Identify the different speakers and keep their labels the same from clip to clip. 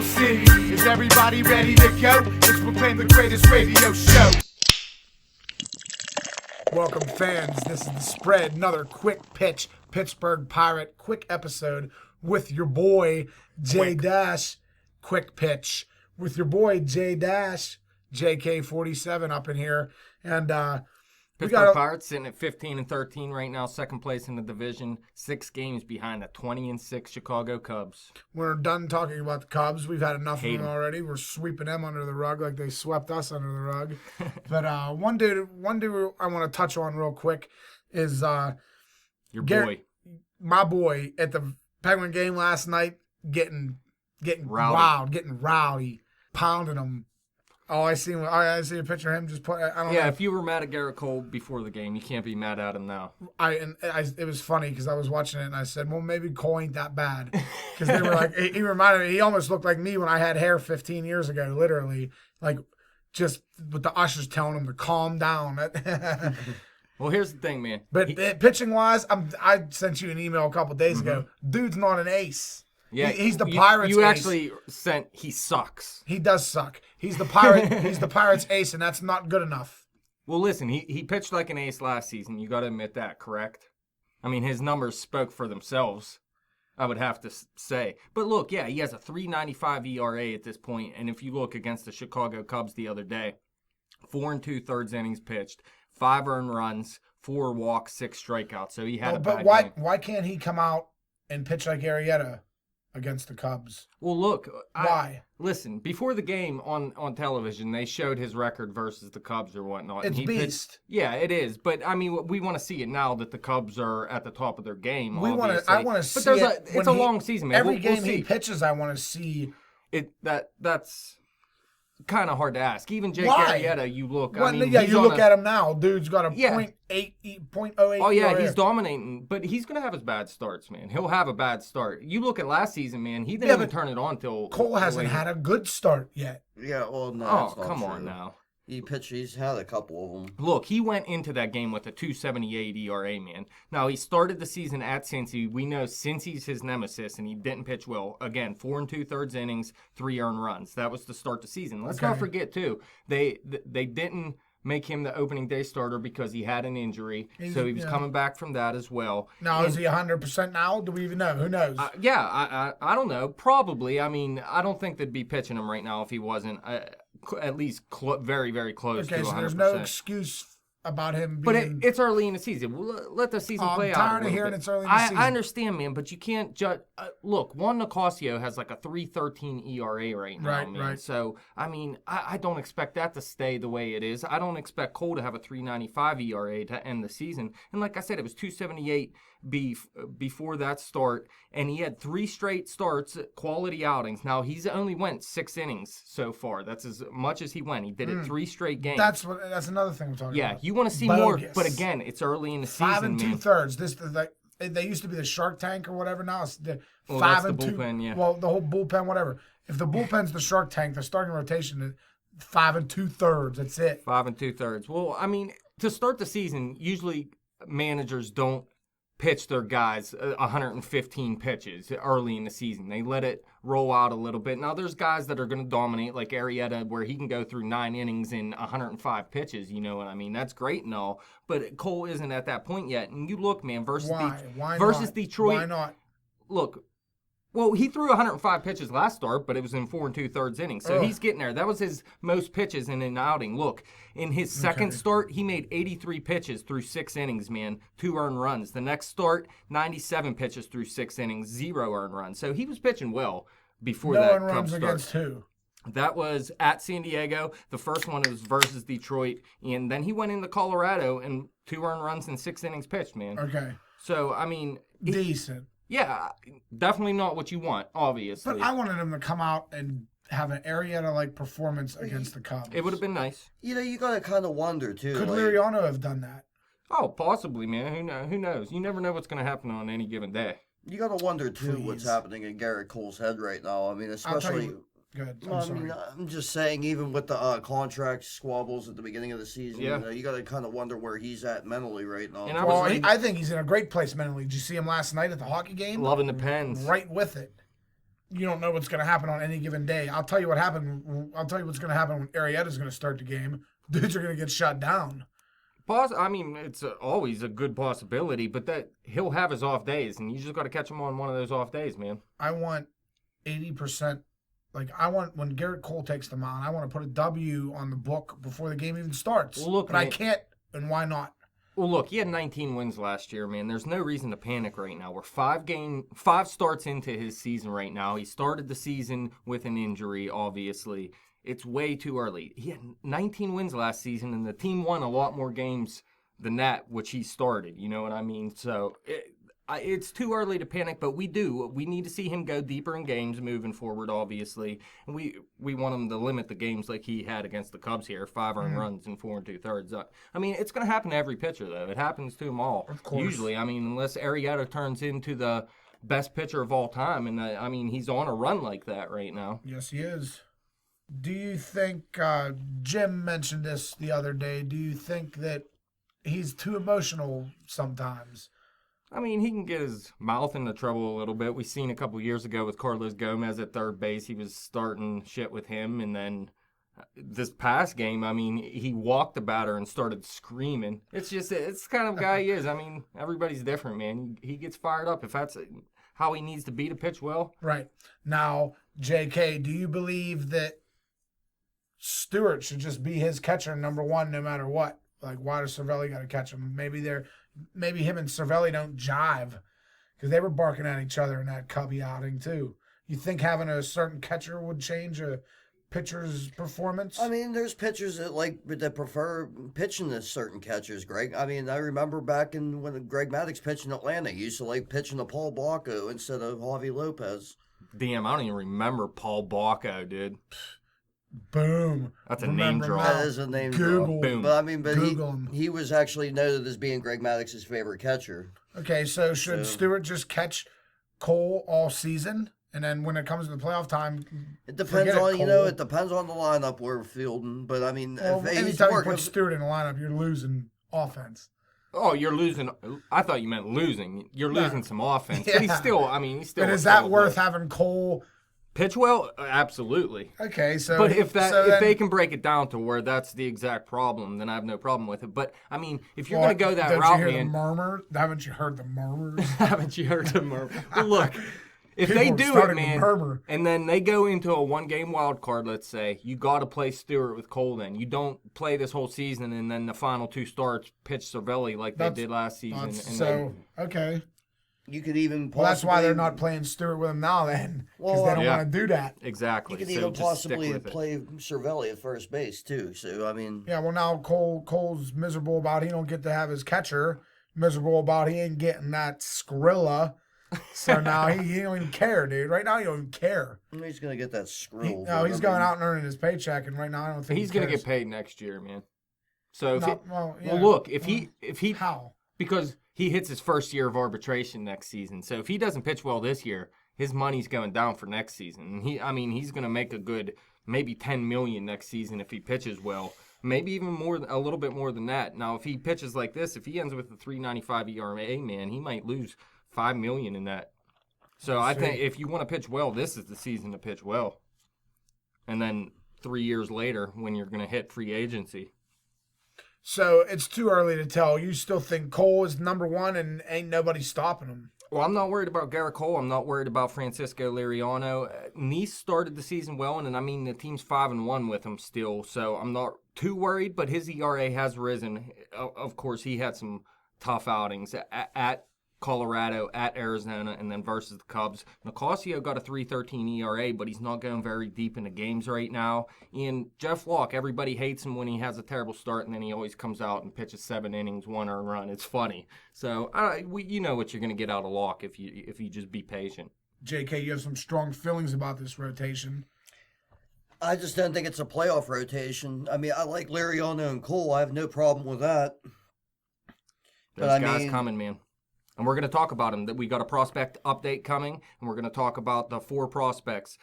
Speaker 1: Steel City. Is everybody ready to go? Let's proclaim the greatest radio show.
Speaker 2: Welcome, fans. This is The Spread, another quick pitch Pittsburgh Pirate quick episode with your boy J Dash. Quick pitch with your boy J Dash, JK47 up in here, and
Speaker 3: Pittsburgh Pirates sitting at 15-13 right now, second place in the division, 6 games behind the 20-6 Chicago Cubs.
Speaker 2: We're done talking about the Cubs. We've had enough of them already. We're sweeping them under the rug like they swept us under the rug. But one dude I want to touch on real quick is
Speaker 3: your boy,
Speaker 2: my boy at the Penguin game last night, getting
Speaker 3: rowdy.
Speaker 2: wild, getting rowdy, pounding them. Oh, I see a picture of him just put. I don't know.
Speaker 3: If you were mad at Gerrit Cole before the game, you can't be mad at him now.
Speaker 2: It was funny because I was watching it and I said, well, maybe Cole ain't that bad, because they were like, he reminded me, he almost looked like me when I had hair 15 years ago, literally, like just with the ushers telling him to calm down.
Speaker 3: Well, here's the thing, man.
Speaker 2: But pitching wise, I sent you an email a couple days ago. Dude's not an ace.
Speaker 3: Yeah,
Speaker 2: he's the Pirates' ace.
Speaker 3: You actually sent he sucks.
Speaker 2: He does suck. He's the Pirate. He's the Pirates' ace, and that's not good enough.
Speaker 3: Well, listen, he pitched like an ace last season. You got to admit that, correct? I mean, his numbers spoke for themselves, I would have to say. But look, yeah, he has a 3.95 ERA at this point, and if you look against the Chicago Cubs the other day, 4 2/3 innings pitched, 5 earned runs, 4 walks, 6 strikeouts. So he had a bad game.
Speaker 2: But why can't he come out and pitch like Arrieta against the Cubs?
Speaker 3: Well, look.
Speaker 2: Why?
Speaker 3: Listen, before the game on television, they showed his record versus the Cubs or whatnot.
Speaker 2: It's beast.
Speaker 3: Yeah, it is. But, I mean, we want to see it now that the Cubs are at the top of their game,
Speaker 2: I want to see it.
Speaker 3: It's a long season, man.
Speaker 2: Every game he pitches, I want to see.
Speaker 3: That's kind of hard to ask. Even Jake
Speaker 2: Why?
Speaker 3: Arrieta, you look.
Speaker 2: Well, you look at him now. Dude's got a .08.
Speaker 3: Oh yeah, he's dominating, but he's gonna have his bad starts, man. He'll have a bad start. You look at last season, man. He didn't even turn it on till
Speaker 2: Cole hasn't had a good start yet.
Speaker 4: Yeah, well, no.
Speaker 3: Oh, come on now.
Speaker 4: He's had a couple of them.
Speaker 3: Look, he went into that game with a 2.78 ERA, man. Now, he started the season at Cincy. We know Cincy's his nemesis, and he didn't pitch well. Again, 4 2/3 innings, 3 earned runs. That was to start the season. Let's not forget, too, they didn't make him the opening day starter because he had an injury. So he was coming back from that as well.
Speaker 2: Now, is he 100% now? Do we even know? Who knows?
Speaker 3: I don't know. Probably. I mean, I don't think they'd be pitching him right now if he wasn't at least very, very close to 100%.
Speaker 2: Okay, so there's no excuse about him being...
Speaker 3: But it's early in the season. Let the season play out.
Speaker 2: I'm tired of hearing it's early in the season.
Speaker 3: I understand, man, but you can't judge... look, Juan Nicasio has like a 3.13 ERA right now, man.
Speaker 2: Right.
Speaker 3: So, I mean, I don't expect that to stay the way it is. I don't expect Cole to have a 3.95 ERA to end the season. And like I said, it was 2.78 before that start, and he had 3 straight starts, quality outings. Now, he's only went 6 innings so far. That's as much as he went. He did it 3 straight games.
Speaker 2: That's another thing we're talking about.
Speaker 3: Yeah, you want to see more, but again, it's early in the season,
Speaker 2: 5 2/3. They used to be the Shark Tank or whatever. Now it's the 5
Speaker 3: that's
Speaker 2: and
Speaker 3: the
Speaker 2: 2.
Speaker 3: Bullpen, yeah.
Speaker 2: Well, the whole bullpen, whatever. If the bullpen's the Shark Tank, the starting rotation is 5 2/3. That's it.
Speaker 3: 5 2/3. Well, I mean, to start the season, usually managers don't pitch their guys 115 pitches early in the season. They let it roll out a little bit. Now, there's guys that are going to dominate, like Arrieta, where he can go through 9 innings in 105 pitches. You know what I mean? That's great and all. But Cole isn't at that point yet. And you look, man, versus Detroit.
Speaker 2: Why not?
Speaker 3: Look. Well, he threw 105 pitches last start, but it was in 4 2/3 innings. So he's getting there. That was his most pitches in an outing. Look, in his second start, he made 83 pitches through 6 innings, man. 2 earned runs. The next start, 97 pitches through 6 innings, 0 earned runs. So he was pitching well before that
Speaker 2: earned runs
Speaker 3: start.
Speaker 2: Against who?
Speaker 3: That was at San Diego. The first one was versus Detroit. And then he went into Colorado and 2 earned runs and 6 innings pitched, man.
Speaker 2: Okay.
Speaker 3: So, I mean...
Speaker 2: Decent.
Speaker 3: Yeah, definitely not what you want, obviously.
Speaker 2: But I wanted him to come out and have an Arrieta-like performance against the Cubs.
Speaker 3: It would have been nice.
Speaker 4: You know, you got to kind of wonder, too.
Speaker 2: Could Liriano have done that?
Speaker 3: Oh, possibly, man. Who knows? You never know what's going to happen on any given day.
Speaker 4: You got to wonder, too, what's happening in Gerrit Cole's head right now. I mean, especially...
Speaker 2: Good.
Speaker 4: Well, I'm just saying, even with the contract squabbles at the beginning of the season, you got to kind of wonder where he's at mentally right now.
Speaker 3: And
Speaker 2: I think he's in a great place mentally. Did you see him last night at the hockey game?
Speaker 3: Loving the Pens.
Speaker 2: Right with it. you don't know what's going to happen on any given day. I'll tell you what happened. I'll tell you what's going to happen when Arrieta's going to start the game. Dudes are going to get shut down.
Speaker 3: I mean, it's always a good possibility, but that he'll have his off days, and you just got to catch him on one of those off days, man.
Speaker 2: I want 80%. Like, I want, when Gerrit Cole takes the mound, I want to put a W on the book before the game even starts.
Speaker 3: Well, look,
Speaker 2: but
Speaker 3: man,
Speaker 2: I can't, and why not?
Speaker 3: Well, look, he had 19 wins last year, man. There's no reason to panic right now. We're 5 starts into his season right now. He started the season with an injury, obviously. It's way too early. He had 19 wins last season, and the team won a lot more games than that, which he started. You know what I mean? So it's too early to panic, but we need to see him go deeper in games moving forward, obviously. And we want him to limit the games like he had against the Cubs here, 5 earned runs in 4 2/3. I mean, it's going to happen to every pitcher, though. It happens to them all.
Speaker 2: Of course.
Speaker 3: Usually, I mean, unless Arrieta turns into the best pitcher of all time. And, I mean, he's on a run like that right now.
Speaker 2: Yes, he is. Do you think, Jim mentioned this the other day, do you think that he's too emotional sometimes?
Speaker 3: I mean, he can get his mouth into trouble a little bit. We seen a couple years ago with Carlos Gomez at third base. He was starting shit with him. And then this past game, I mean, he walked the batter and started screaming. It's the kind of guy he is. I mean, everybody's different, man. He gets fired up if that's how he needs to be to pitch well.
Speaker 2: Right. Now, JK, do you believe that Stewart should just be his catcher number one no matter what? Like, why does Cervelli got to catch him? Maybe him and Cervelli don't jive because they were barking at each other in that Cubby outing too. You think having a certain catcher would change a pitcher's performance?
Speaker 4: I mean, there's pitchers that prefer pitching to certain catchers, Greg. I mean, I remember back when Greg Maddux pitched in Atlanta, he used to like pitching to Paul Blanco instead of Javi Lopez.
Speaker 3: Damn, I don't even remember Paul Blanco, dude.
Speaker 2: Boom.
Speaker 3: That's a name drop.
Speaker 4: That is a name
Speaker 2: Google.
Speaker 4: drop.
Speaker 3: Boom.
Speaker 4: But I mean,
Speaker 2: Google
Speaker 4: he was actually noted as being Greg Maddox's favorite catcher.
Speaker 2: Okay, so should Stewart just catch Cole all season? And then when it comes to the playoff time,
Speaker 4: it depends on it depends on the lineup we're fielding. But I mean, if
Speaker 2: anytime you put Stewart in the lineup, you're losing offense.
Speaker 3: Oh, you're losing. I thought you meant losing. You're losing some offense.
Speaker 2: Yeah.
Speaker 3: But he's still.
Speaker 2: But is that worth having Cole
Speaker 3: pitch well? Absolutely.
Speaker 2: Okay, so
Speaker 3: but if they can break it down to where that's the exact problem, then I have no problem with it. But I mean, if you're going to go that route, man,
Speaker 2: haven't you heard the murmurs?
Speaker 3: Haven't you heard the murmurs? Well, look. If they do it, man, and then they go into a one-game wild card, let's say, you got to play Stewart with Cole then. You don't play this whole season and then the final 2 starts pitch Cervelli like they did last season.
Speaker 2: Okay.
Speaker 4: You could even possibly...
Speaker 2: Well, that's why they're not playing Stewart with him now then, because they don't want to do that.
Speaker 3: Exactly.
Speaker 4: You could even possibly play Cervelli at first base, too. So, I mean...
Speaker 2: Yeah, well, now Cole's miserable about he don't get to have his catcher, miserable about he ain't getting that Skrilla. So now he don't even care, dude. Right now he don't even care.
Speaker 4: He's gonna get that screw.
Speaker 2: He's going out and earning his paycheck, and right now I don't think
Speaker 3: he's gonna get paid next year, man. So
Speaker 2: well,
Speaker 3: look, if he
Speaker 2: how?
Speaker 3: Because he hits his first year of arbitration next season. So if he doesn't pitch well this year, his money's going down for next season. And he's gonna make a good maybe $10 million next season if he pitches well. Maybe even more, a little bit more than that. Now, if he pitches like this, if he ends with a 3.95 ERA, man, he might lose $5 million in that. So I think if you want to pitch well, this is the season to pitch well. And then 3 years later, when you're going to hit free agency.
Speaker 2: So it's too early to tell. You still think Cole is number one and ain't nobody stopping him?
Speaker 3: Well, I'm not worried about Gerrit Cole. I'm not worried about Francisco Liriano. Nice started the season well, and I mean the team's 5-1 with him still, so I'm not too worried. But his ERA has risen. Of course, he had some tough outings at Colorado, at Arizona, and then versus the Cubs. Nicasio got a 3.13 ERA, but he's not going very deep into games right now. And Jeff Locke, everybody hates him when he has a terrible start, and then he always comes out and pitches 7 innings, 1 earned run. It's funny. So you know what you're going to get out of Locke if you just be patient.
Speaker 2: JK, you have some strong feelings about this rotation.
Speaker 4: I just don't think it's a playoff rotation. I mean, I like Liriano and Cole. I have no problem with that.
Speaker 3: Those guys coming, man. And we're going to talk about them. We got a prospect update coming, and we're going to talk about the 4 prospects.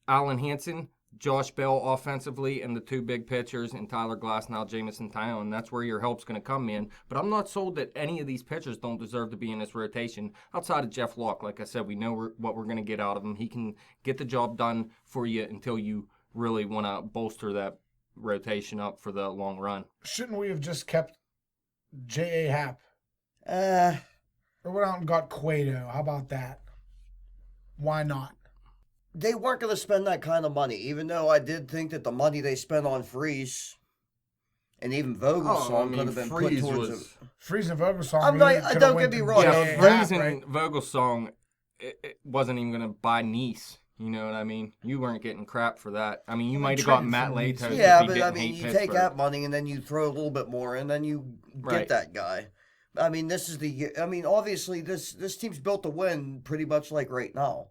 Speaker 3: Alan Hansen, Josh Bell offensively and the two big pitchers and Tyler Glasnow, Jamison Tyone. That's where your help's going to come in. But I'm not sold that any of these pitchers don't deserve to be in this rotation outside of Jeff Locke. Like I said, we know what we're going to get out of him. He can get the job done for you until you really want to bolster that rotation up for the long run.
Speaker 2: Shouldn't we have just kept J.A. Happ? Or went out and got Cueto. How about that? Why not?
Speaker 4: They weren't going to spend that kind of money, even though I did think that the money they spent on Freeze and even Vogelsong could have been put towards it.
Speaker 2: Freeze and Vogelsong.
Speaker 4: Don't get me wrong.
Speaker 3: Freeze and Vogelsong, it wasn't even going to buy Nice. You know what I mean? You weren't getting crap for that. I mean, you might have got Matt Latos.
Speaker 4: Yeah, but I mean, you take that money and then you throw a little bit more and then you get that guy. I mean, obviously this team's built to win pretty much like right now.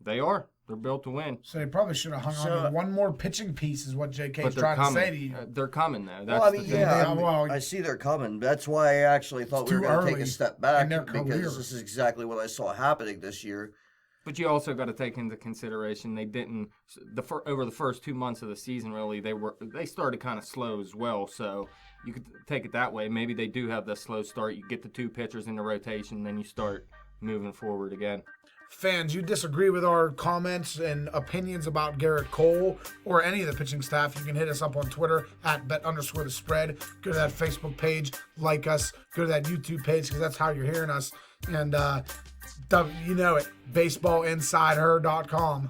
Speaker 3: They are. They're built to win.
Speaker 2: So they probably should have hung on to one more pitching piece is what JK's trying to say to you.
Speaker 3: They're coming, though. That's the thing.
Speaker 4: I see they're coming. That's why I actually thought we were going to take a step back because this is exactly what I saw happening this year.
Speaker 3: But you also got to take into consideration they didn't over the first 2 months of the season. Really, they started kind of slow as well. So you could take it that way. Maybe they do have the slow start. You get the two pitchers in the rotation, then you start moving forward again.
Speaker 2: Fans, you disagree with our comments and opinions about Gerrit Cole or any of the pitching staff, you can hit us up on Twitter at @bet_the_spread. Go to that Facebook page, like us. Go to that YouTube page because that's how you're hearing us. And you know it, baseballinsideher.com.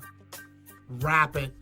Speaker 2: Wrap it.